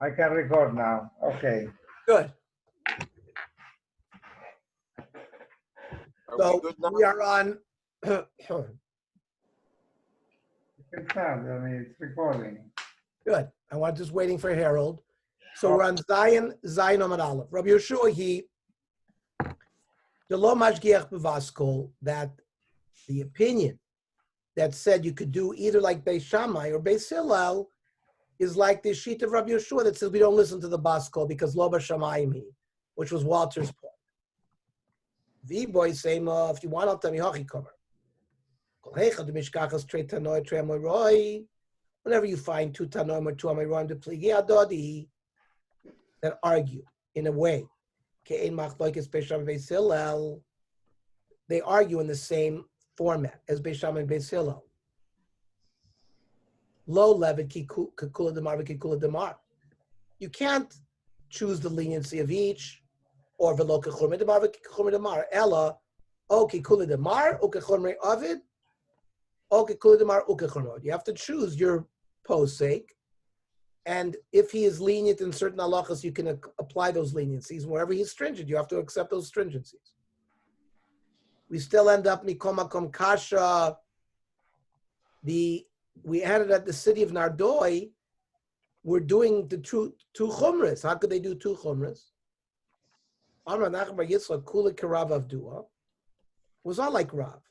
I can record now. Okay. Good. Are we So good now? we are on. You can start. I mean, it's recording. Good. I was just waiting for Harold. So we're on Zion Amad Aleph. Rabbi Yeshua, the Lo Mashgiach B'Vaskol, that the opinion that said you could do either like Beis Shammai or Beis Hillel is like the sheet of Rabbi Yeshua that says we don't listen to the Baskol because Lo B'Shamayim he, which was Walter's point. V-boy say, if you want, I'll tell me Hachi Komer. Whenever you find two Tanoim or two Amiroim to Pligi Adodi that argue in a way, they argue in the same format as Beis Shammai and Beis Hillel. Low level kikula demar kikula demar. You can't choose the leniency of each, or velo kechurme demar kechurme demar. Ella o kikula demar o kechurme avid o kikula demar o kechurme. You have to choose your posek, and if he is lenient in certain halachas, you can apply those leniencies. Wherever he's stringent, you have to accept those stringencies. We still end up mikomakom kasha. We had it at the city of Nardoi. We're doing the two chumras. How could they do two chumras? Amar Nachman bar Yitzchak kula kerav avdua was not like Rav.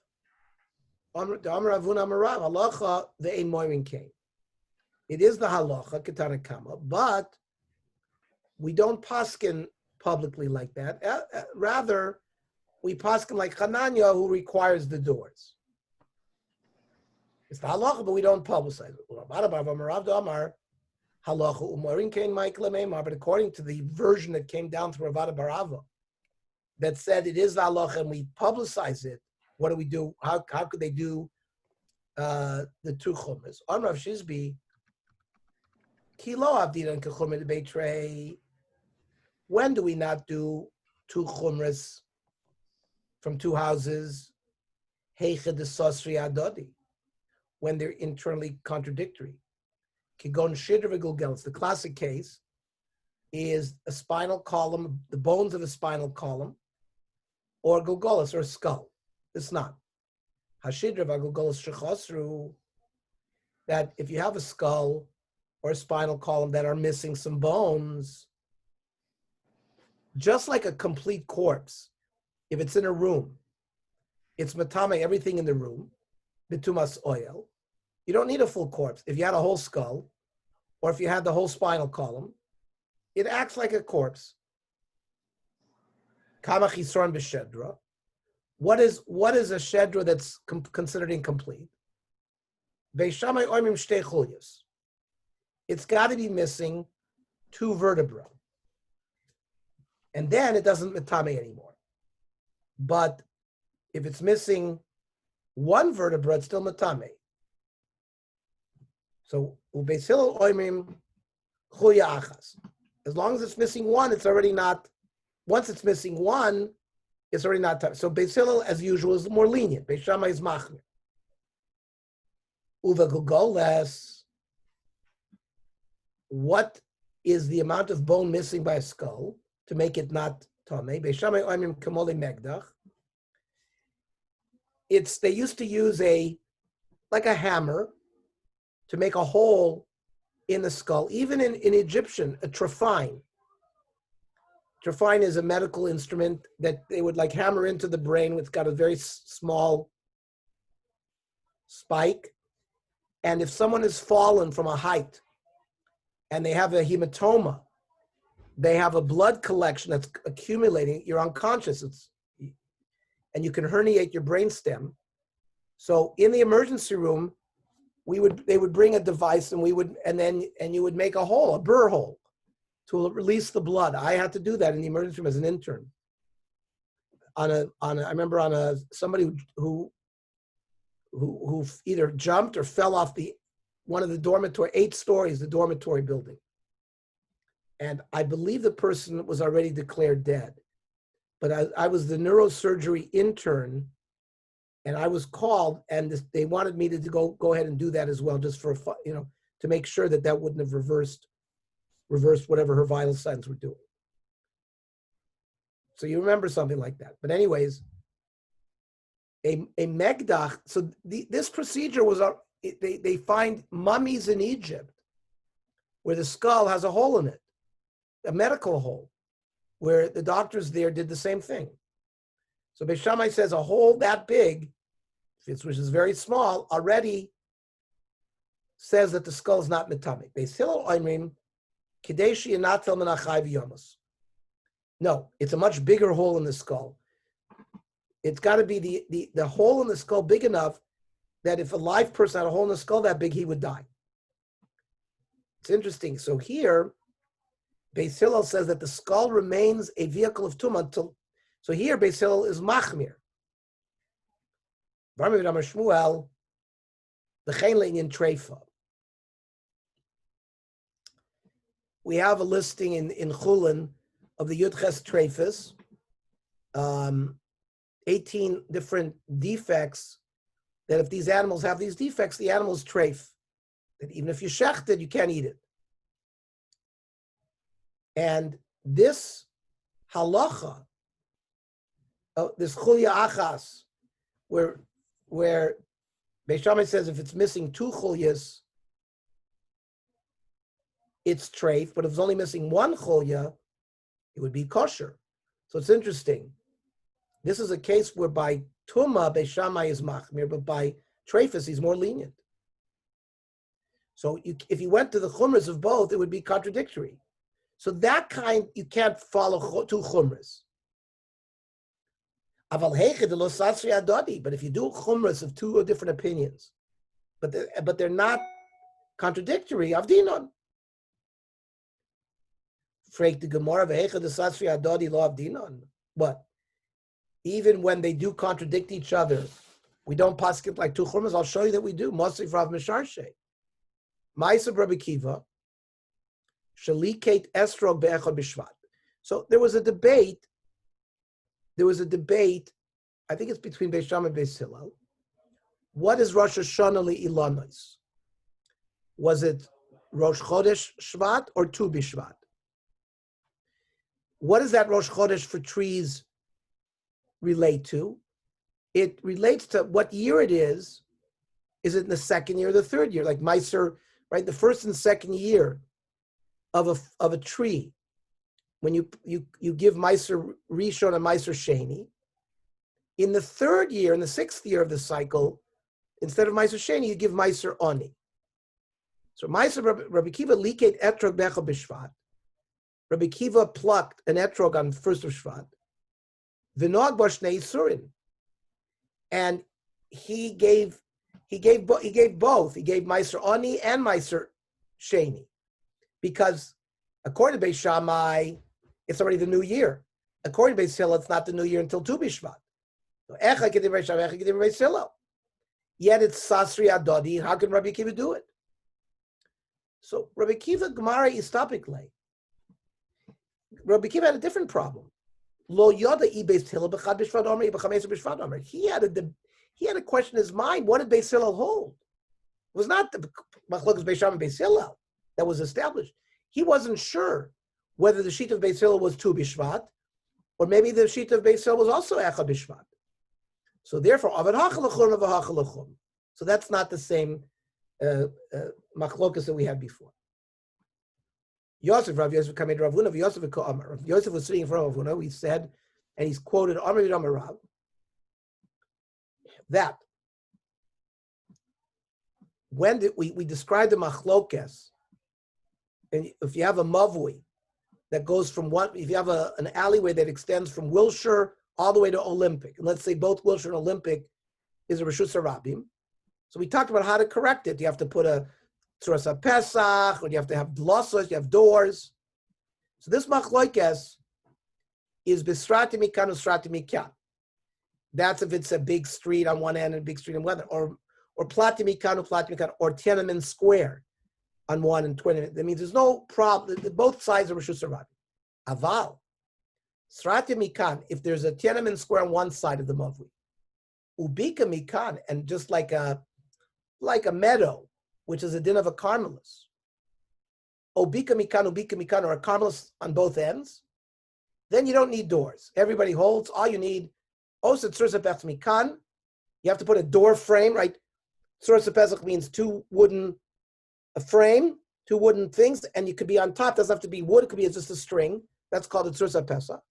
Amar Avun Amar Rav halacha the ein moirin came. It is the halacha ketana kama, but we don't paskin publicly like that. Rather, we paskin like Hananya, who requires the doors. It's the halacha, but we don't publicize it. But according to the version that came down through Ravada Barava, that said it is the halacha and we publicize it, what do we do? How could they do the two chumras? On Rav Shizbi, kilo avdinan kechumra betray. When do we not do two chumras from two houses? Heicha de sosri adodi. When they're internally contradictory. Kigon shidr v'gulgelis. The classic case is a spinal column, the bones of a spinal column, or gulgolis, or a skull. It's not. Hashidr v'gulgolis shechosru, that if you have a skull or a spinal column that are missing some bones, just like a complete corpse, if it's in a room, it's matame everything in the room, bitumas oil. You don't need a full corpse. If you had a whole skull, or if you had the whole spinal column, it acts like a corpse. Kama chisron b'shedra. What is a shedra that's considered incomplete? Beis Shammai oimim shtei chulyos. It's got to be missing two vertebrae, and then it doesn't matame anymore. But if it's missing one vertebra, it's still matame. So Beis Hillel oimim chuya achas. As long as it's missing one, it's already not. Once it's missing one, it's already not time. So Beis Hillel, as usual, is more lenient. Beis Shammai is machmir. Uva gugoles. What is the amount of bone missing by a skull to make it not tamei? Beis Shammai oimim kamoli megdach. They used to use like a hammer to make a hole in the skull. Even in Egyptian, a trephine. Trephine is a medical instrument that they would like hammer into the brain. It's got a very small spike. And if someone has fallen from a height and they have a hematoma, they have a blood collection that's accumulating, you're unconscious. And you can herniate your brainstem. So in the emergency room, they would bring a device and you would make a hole, a burr hole, to release the blood. I had to do that in the emergency room as an intern. I remember somebody who either jumped or fell off one of the dormitory, 8 stories, the dormitory building. And I believe the person was already declared dead. But I was the neurosurgery intern, and I was called, and they wanted me to go ahead and do that as well, just for to make sure that wouldn't have reversed reversed whatever her vital signs were doing. So you remember something like that. But anyways, a megdach. So this procedure was they find mummies in Egypt where the skull has a hole in it, a medical hole, where the doctors there did the same thing. So Beis Shammai says a hole that big, which is very small, already says that the skull is not metamic. Beis Hillel oimrim kadeshi yinatel min achai v'yomus. No, it's a much bigger hole in the skull. It's got to be the hole in the skull big enough that if a live person had a hole in the skull that big, he would die. It's interesting. So here, Beis Hillel says that the skull remains a vehicle of tumah until. So here, Beis Hillel is machmir. Varmi v'Amar Shmuel, the chenling in treifa. We have a listing in Chulin of the Yudches Treifas, 18 different defects, that if these animals have these defects, the animal's treif. That even if you shecht it, you can't eat it. And this halacha, this chulya achas, where Beis Shammai says if it's missing 2 chulyas, it's treif, but if it's only missing 1 chulya, it would be kosher. So it's interesting. This is a case where by Tumah, Beis Shammai is machmir, but by treifus, he's more lenient. So if you went to the chumras of both, it would be contradictory. So that kind, you can't follow 2 chumras. But if you do chumras of 2 different opinions, but they're not contradictory, avdinon. Freak the Gemara, lo avdinon. What? Even when they do contradict each other, we don't paskin like 2 chumras. I'll show you that we do. Mosif Rav Misharshe. Ma'aseh Rabbi Kiva, Shaliket Estrog be'echad b'Shvat. So there was a debate. I think it's between Beis Shammai and Beis Hillel. What is Rosh Hashanah li'ilanos? Was it Rosh Chodesh Shvat or Tu B'Shvat? What does that Rosh Chodesh for trees relate to? It relates to what year it is. Is it in the 2nd year or the 3rd year? Like Meiser, right? The 1st and 2nd year of a tree. When you give Meiser Rishon and Meiser Sheni. In the 3rd year, in the 6th year of the cycle, instead of Meiser Sheni, you give Meiser Oni. So Meiser Rabbi Kiva liket etrog becha b'Shvat. Rabbi Kiva plucked an etrog on 1st of Shvat. V'noag bo shnei isurin. And he gave both. He gave Meiser Oni and Meiser Sheni. Because according to Beis Shammai, it's already the new year. According to Beis Hillel, it's not the new year until Tu B'Shvat. Yet it's Sasri Adodi. How can Rabbi Kiva do it? So Rabbi Kiva Gemara is topically. Rabbi Kiva had a different problem. Lo yoda I Beis Hillel b'chad b'Shvat omer b'chameser b'Shvat omer. He had a question in his mind. What did Beis Hillel hold? It was not the Machlokas Beis Shammai and Beis Hillel that was established. He wasn't sure whether the sheet of Beis Hillel was Tu B'Shvat, or maybe the sheet of Beis Hillel was also Echad B'Shvat. So therefore, Avad Hachalachum of Hachalachum. So that's not the same machlokas that we had before. Yosef, Rav Yosef, Kamed Rav Huna, Yosef Ka'amar. Rav Yosef was sitting in front of Rav Huna. He said, and he's quoted Amar Yidamar Rav, that when we described the machlokas, and if you have a mavui that goes from if you have an alleyway that extends from Wilshire all the way to Olympic, and let's say both Wilshire and Olympic is a Reshus Harabim. So we talked about how to correct it. You have to put a Tzuras HaPesach, or you have to have glossos, you have doors. So this machlokes is Bisrati Mikan Usrati Mikan. That's if it's a big street on one end and a big street on the other, or Plati Mikan, Plati Mikan, or Tiananmen Square on 1 and 20. That means there's no problem. Both sides are Reshus Harabim. Aval. Srati Mikan, if there's a Tiananmen Square on one side of the Mavui, Ubika Mikan, and just like a meadow, which is a din of a Carmelist. Obika mikan, or a carmelis on both ends, then you don't need doors. Everybody holds. All you need, Osa Tsursa Pesach mikan, you have to put a door frame, right? Tsursa Pesach means a frame, two wooden things, and you could be on top. Doesn't have to be wood. It could be just a string. That's called a Tsursa Pesach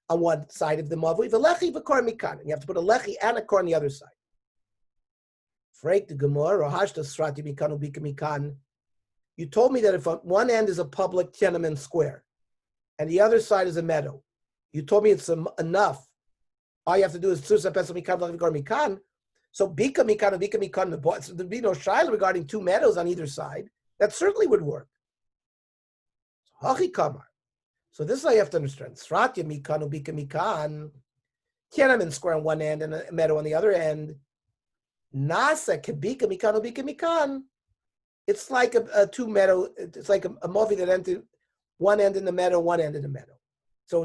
on one side of the mavui. V'lechi v'kor mikan. And you have to put a lechi and a kor on the other side. Freik the Gemara, or hashta srati mikan ubika mikan. You told me that if on one end is a public Tiananmen Square and the other side is a meadow, you told me it's enough. All you have to do is Tsursa Pesach mikan v'lechi v'kor mikan. So bika mikan and bika mikan, so there'd be no shaila regarding two meadows on either side. That certainly would work. Hachi kamar. So this is how you have to understand. Sratya mikan ubika mikan. Tiananmen Square on one end and a meadow on the other end. Nasa kebika mikan ubika mikan. It's like a two meadow. It's like a movie that entered one end in the meadow, one end in the meadow. So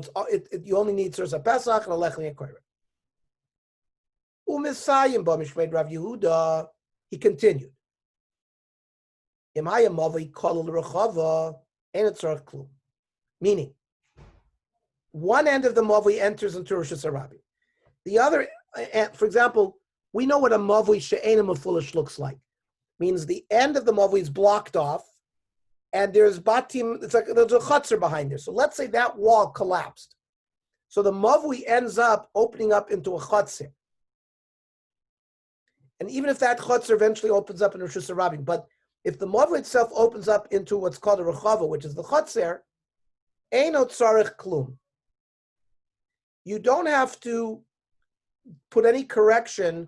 you only need Tsursa Pesach and a lechli and koira. Umisayim b'mishmei Rav Yehuda. He continued. Imaya mavi kol l'rechava and it's klum. Meaning, one end of the mavi enters into Rosh Hashanah. The other, for example, we know what a mavi she'ena mefulish looks like. Means the end of the mavi is blocked off, and there's batim. It's like there's a chutzner behind there. So let's say that wall collapsed. So the mavi ends up opening up into a chutzner. And even if that chutzner eventually opens up in Rosh Hashanah, but if the mavi itself opens up into what's called a rechava, which is the chutzner, eino tzarich klum. You don't have to put any correction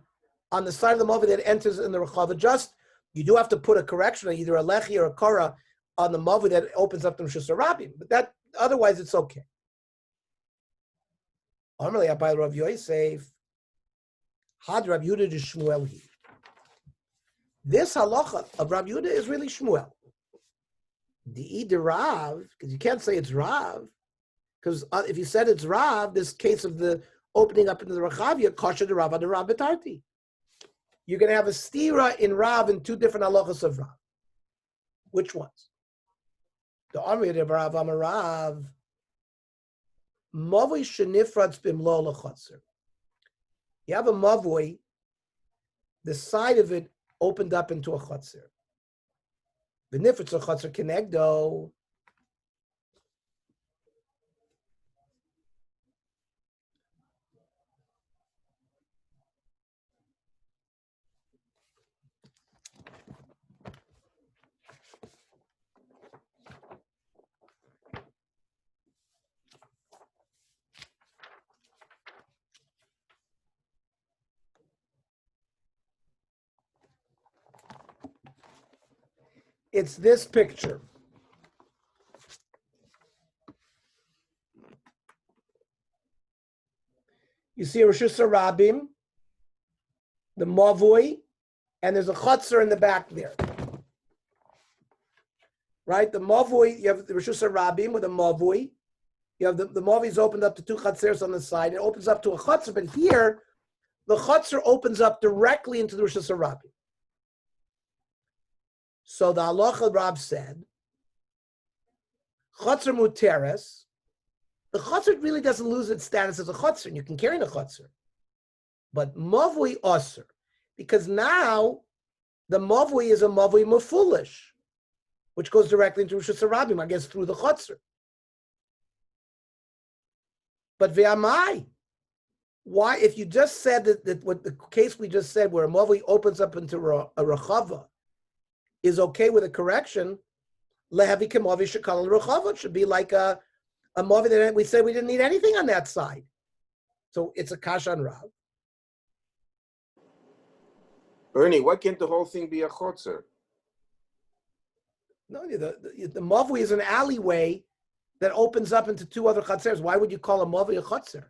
on the side of the mavi that enters in the rechava. Just you do have to put a correction, either a lechi or a kara, on the mavi that opens up to Rosh Hashanah. But that otherwise it's okay. Normally, Abai Rav Yosef had Rav Yehuda to Shmuel. This halacha of Rav Yehuda is really Shmuel. The Rav, because you can't say it's Rav, because if you said it's Rav, this case of the opening up into the Rechavia, Kasha the Rav the Rav Betarti. You're going to have a stira in Rav in two different halachas of Rav. Which ones? The Amri de Rav Amarav, Mavoi shenifratz bimlo lechotzer. You have a mavoi, the side of it opened up into a chotzer. Benifritz a chotzer kenegdo. It's this picture. You see Rosh Hashanah, the Mavui, and there's a chutzner in the back there. Right? The Mavui, you have the Rosh Hashanah with a Mavui. You have the Mavui's opened up to two chutzers on the side. It opens up to a chutzner, but here, the chutzner opens up directly into the Rosh Hashanah. So the halacha Rab said, chutzner muteres. The chutzner really doesn't lose its status as a chutzner, and you can carry the chutzner. But mavui aser, because now the mavui is a mavui mafulish, which goes directly into Rosh Hashanah, I guess through the chutzner. But ve'amai, why? If you just said that what the case we just said, where a mavui opens up into a rechava, is okay with a correction, lehavi kemavi shekal rechava should be like a mavi that we said we didn't need anything on that side. So it's a kash on Rav. Ernie, why can't the whole thing be a chotzer? No, the mavui is an alleyway that opens up into two other chatzers. Why would you call a mavui a chatzer?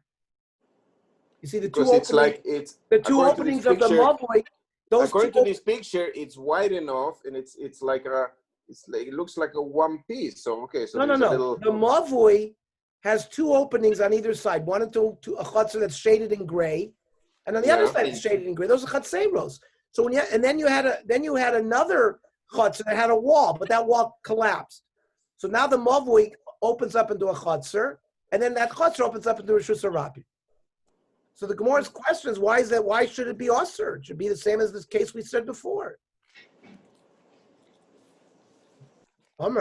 You see the two openings. The two openings of the mavui. According to this picture, it's wide enough, and it's like it looks like a one piece. So okay, so no. The mavui has two openings on either side. One into a chutzner that's shaded in gray, and on the other side it's shaded in gray. Those are chatzeros. So then you had another chutzner that had a wall, but that wall collapsed. So now the Mavui opens up into a Chotzer, and then that Chotzer opens up into a Rishus Harabim. So the Gemara's question is, why is that? Why should it be Osir? It should be the same as this case we said before. They've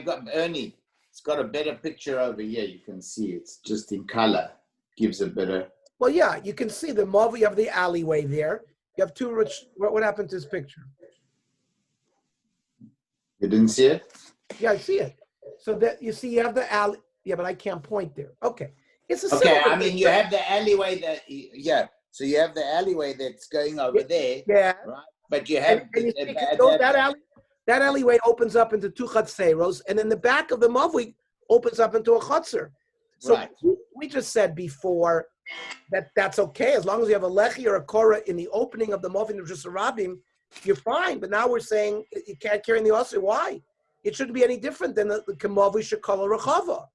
got Ernie. It's got a better picture over here. You can see it's just in color. Gives a better. Well, yeah, you can see the Mavui. You have the alleyway there. You have two rich. What happened to this picture? You didn't see it? Yeah, I see it. So that you see, you have the alley. Yeah, but I can't point there. Okay, it's a Okay, similar I mean, you have the alleyway that, yeah. So you have the alleyway that's going over there, Yeah, right? But you have and you see, that alleyway opens up into two Chatzeros, and then the back of the Mavui opens up into a Chatzer. So Right. we just said before that that's okay as long as you have a lechi or a korah in the opening of the Mavui of Rabim, you're fine. But now we're saying you can't carry in the Osir. Why? It shouldn't be any different than the Mavui Shekala Rechava.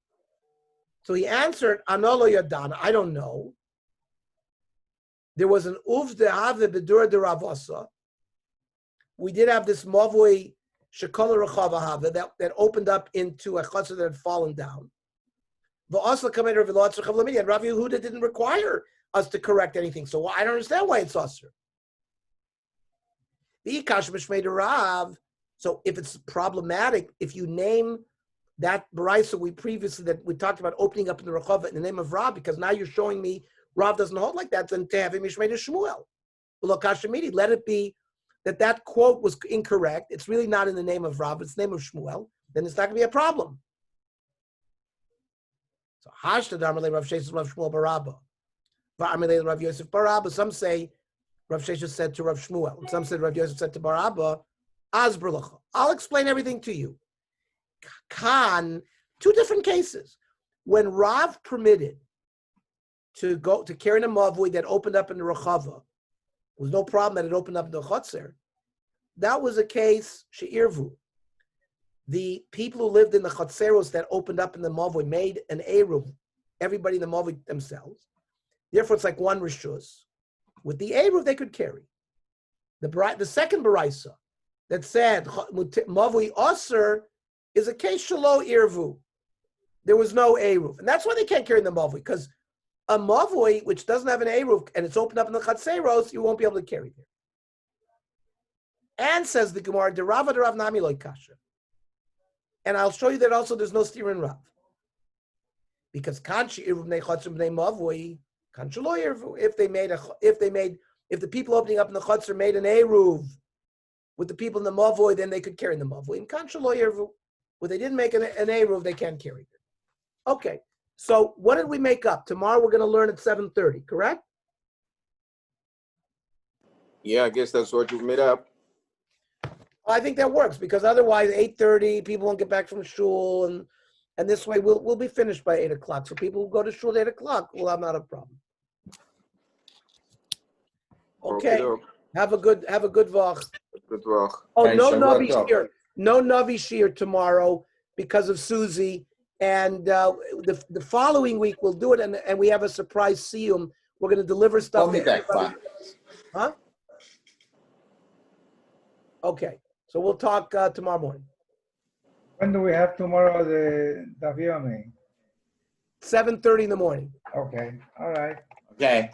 So he answered, Anolo Yadana, I don't know. There was an Uv de Have Bedur de Ravasa. We did have this Mavui Shekala Rechava Have that opened up into a Chatzah that had fallen down. And Rav Yehuda didn't require us to correct anything. So I don't understand why it's Osir. So if it's problematic, if you name that Baraisa we talked about opening up in the Rechava in the name of Rav, because now you're showing me Rav doesn't hold like that, then to have him Mishmei Shmuel. Let it be that quote was incorrect. It's really not in the name of Rav, it's the name of Shmuel. Then it's not going to be a problem. So Hashtadar Rav Sheshes Rav Shmuel Barabba. Va'amalei Rav Yosef Barabba. Some say Rav Sheshes said to Rav Shmuel. And some said Rav Yosef said to Barabba. Azberlacha. I'll explain everything to you. Khan, two different cases. When Rav permitted to go to carry a mavui that opened up in the Rechava, there was no problem that it opened up in the Chotzer. That was a case she'irvu. The people who lived in the Chotzeros that opened up in the Mavui made an Eruv, everybody in the Mavui themselves. Therefore, it's like one Rishus. With the Eruv, they could carry. The second Baraisa that said Mavui Osir is a case Shalo Irvu. There was no Eruv. And that's why they can't carry in the Mavui, because a Mavui, which doesn't have an Eruv, and it's opened up in the Chatzeros, you won't be able to carry there. And says the Gemara, Derava Derav Nami Loi Kasha. And I'll show you that also there's no steer in Rav. Because Kanchi Irv Bnei Chotzer Bnei Mavui, Kanchi Lo Irvu. If the people opening up in the Chotzer made an Eruv with the people in the Mavui, then they could carry in the Mavui. And Kanchi Lo Irvu. When they didn't make an Eruv, they can't carry it. Okay. So what did we make up? Tomorrow we're going to learn at 7:30, correct? Yeah, I guess that's what you've made up. I think that works because otherwise 8:30 people won't get back from shul, and this way we'll be finished by 8 o'clock. So people who go to shul at 8 o'clock will have not a problem. Okay. Have a good vach. Good vach. Oh, And no Shabbat Navi Tov. Shir. No Navi Shir tomorrow because of Susie. And the following week we'll do it, and we have a surprise siyum. We're going to deliver stuff. Call me back, fine. Huh? Okay. So we'll talk tomorrow morning. When do we have tomorrow the Daf Yomi? 7:30 in the morning. Okay, all right. Okay.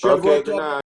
Okay, good night.